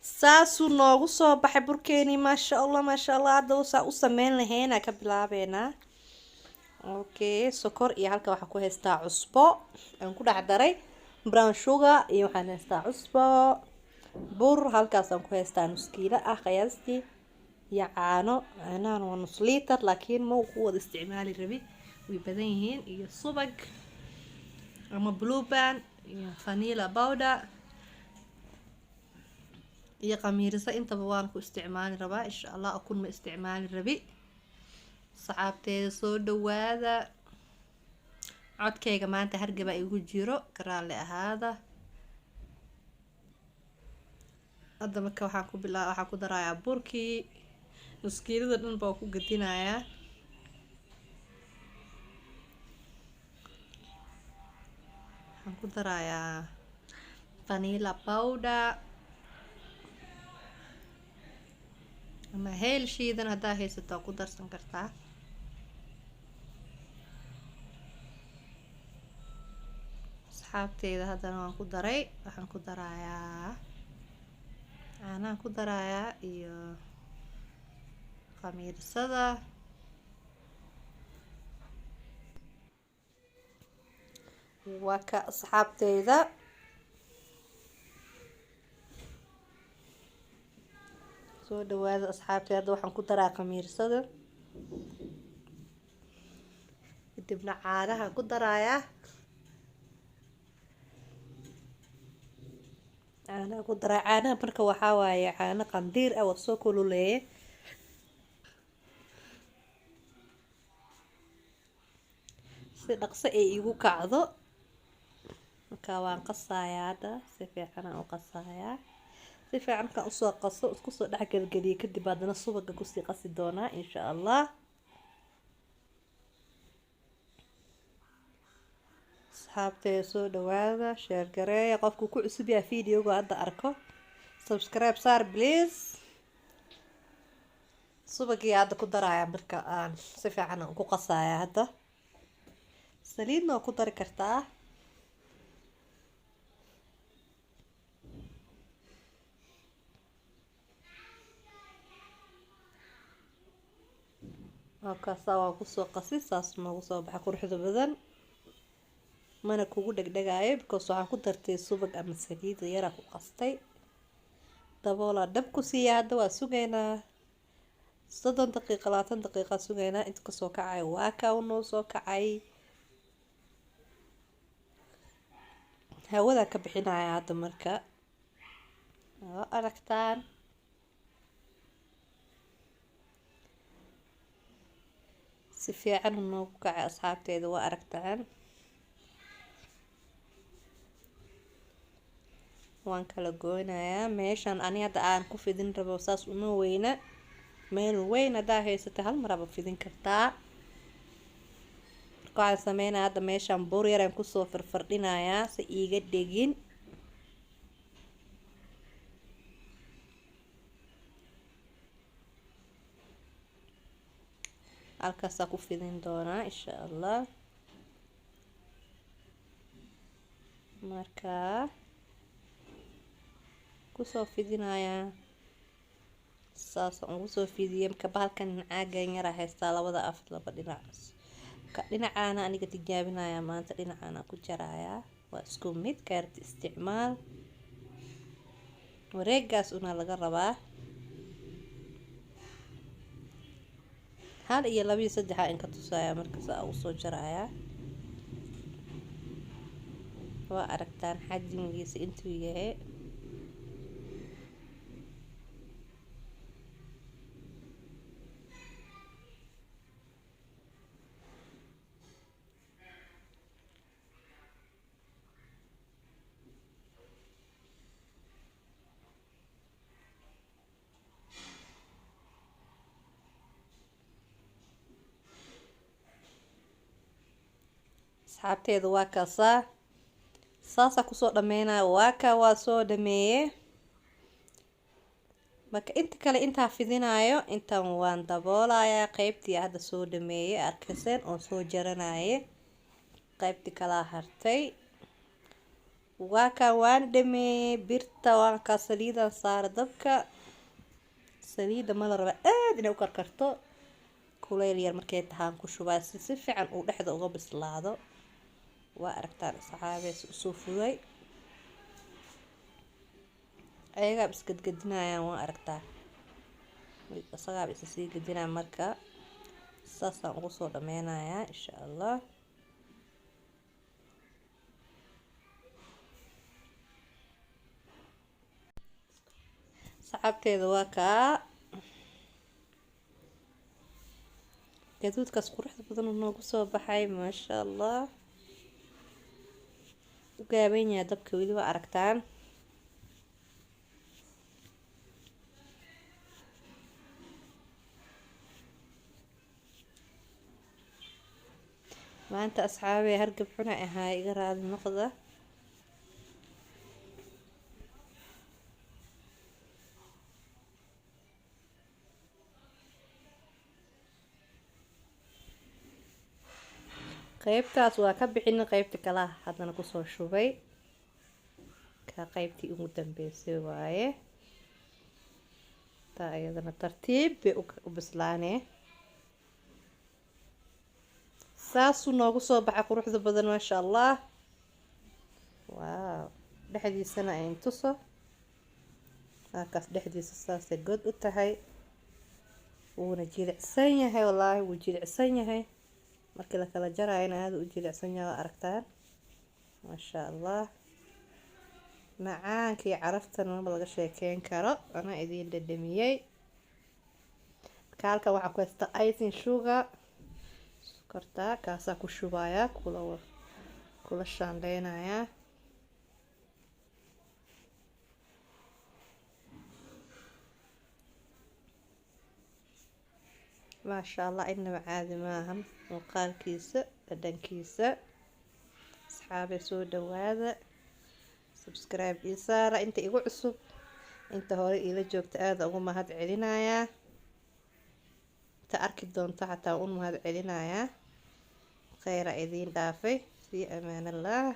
saasuu noogu soo baxay burkeeni maasha allah maasha allah. Hadda saa u sameyn lahayn ka bilaabeynaa. Okay, sokor iyo halka waxaa ku haystaa cusbo aan ku dhex daray brown sugar iyo waxaan haystaa cusbo bur halkaas aan ku haystaa nus kiilo ah qiyaastii iyo caanahan waa nus liitar laakiin ma ku wada isticmaali rabi way badan yihiin iyo subag ama blue band iyo vanilla powder iyo qamiirisa intaba waan ku isticmaali rabaa insha allah. ukun ma isticmaali rabi. saxaabteeda soo dhawaada. codkayga maanta hargaba igu jiro karaalle ahaada. hadda marka waxaan ku darayaa burkii nus kiilada dhan baa ku gadinayaa. waxaan ku darayaa vanilla powder ama heel shiidan haddaa haysato ku darsan kartaa. asxaabteeda haddana waan ku daray. waxaan ku darayaa caanahan ku darayaa iyo khamiirsada. waa ka asxaabteeda soo dhawaada asxaabteeda. hadda waxaan ku daraa khamiirsada kadibna caanaha ku darayaa. caanaha marka waxaa waaye caano qandiir ah waa soo kululeeye si dhaqso ay igu kacdo. marka waan qasayaa. hadda si fiican aan u qasayaa. si fiican markaan usoo qaso isku soo dhex gelgeliyo kadib haddana subaga kusii qasi doonaa insha allah. asxaabteeda soo dhawaada. sheer gareeya qofku ku cusub yahay videoga hadda arko subscribe saar please. subagii hadda ku daraya marka aan si fiican aan ku qasaya. hadda saliidna waa ku dari kartaa. halkaasa waa kusoo qasi saas noogu soo baxa quruxda badan mana kugu dhegdhegaayo because waxaan ku dartay subag ama saliid yaraa ku qastay. daboola dab ku siiya. hadda waa sugaynaa 30 daqiiqo 20 daqiiqa sugaynaa inta kasoo kacay. waa ka noo soo kacay. hawada ka bixinaya hadda marka waa aragtaan. si fiican noogu kacay asxaabteeda waa aragtaan. waan kala goynayaa. meeshan ani hadda aan ku fidin rabo saas uma weyna. meel weyn haddaa haysata hal maraba fidin kartaa. marka waxaan sameynaya hadda meeshan bur yaraan kusoo farfardhinayaa si iiga dhegin. halkaasaa ku fidin doonaa insha allah. markaa kusoo fidinayaa saas aan ugu soo fidiyay. marka bahalkan caagan yaraa haystaa labada af laba dhinac. ka dhinacaana aniga tijaabinayaa maanta dhinacaana ku jarayaa. waa isku mid kaarti isticmaal. wareegaas una laga rabaa. 1 iyo 2 iyo 3 inka tusaya markaas ugu soo jarayaa. waa aragtaan xajmigiisa intuu yahay. asxaabteeda waa kaasaa saasa kusoo dhameynaya. waa ka waa soo dhameeye. marka inta kale intaa fidinayo intan waan daboolayaa. qaybtii hadda soo dhameeyay arkayseen oo soo jaranaye qaybtii kala hartay waa kaan waan dhameeyey birta, waan kaa saliidaan saara dabka. saliida ma la raba aad inay u karkarto, kuleyl yar markay tahaan ku shubaa si fiican uu dhexda uga bislaado. waa aragtaan asxaabeys usoo fuday, ayagaa is gadgadinayaan, waa aragtaa isagaa is sii gadinaa. marka saasaan ugu soo dhameynayaa insha allah. saxaabteeda waa kaa gaduudkaas quruxda badan uu noogu soo baxay, maasha allah. u gaaban yahay dabka weli, waa aragtaan. maanta asxaabey hargab xuna ahaa, iga raali noqda. qaybtaas waa ka bixin, qaybta kala haddana kusoo shubay. ka qaybtii ugu dambeysay waaye taa, iyadana tartiib bay u bislaanee. saasuu noogu soo baxa quruxda badan, maasha allah. waaw, dhexdiisana ayn tuso, halkaas dhexdiisa saasay god u tahay. wuuna jilicsan yahay, wallaahi wuu jilicsan yahay. markii la kala jarayana aada u jilicsan yahay, waa aragtaan, maasha allah. macaankii caraftana ma laga sheekeyn karo, anaa idiin dhadhamiyey. marka halkan waxaa ku haysta icing sugar, sokorta kaasaa ku shubayaa, kula shaandheynayaa. maasha allah, inaba caadi maahan muuqaalkiisa, dhadhankiisa. asxaabey soo dhawaada, subscribe ii saara inta igu cusub, inta hore iila joogta aada ugu mahad celinayaa. inta arki doonto xataa un mahad celinayaa. kheyra idiin dhaafay, fii amaan allah.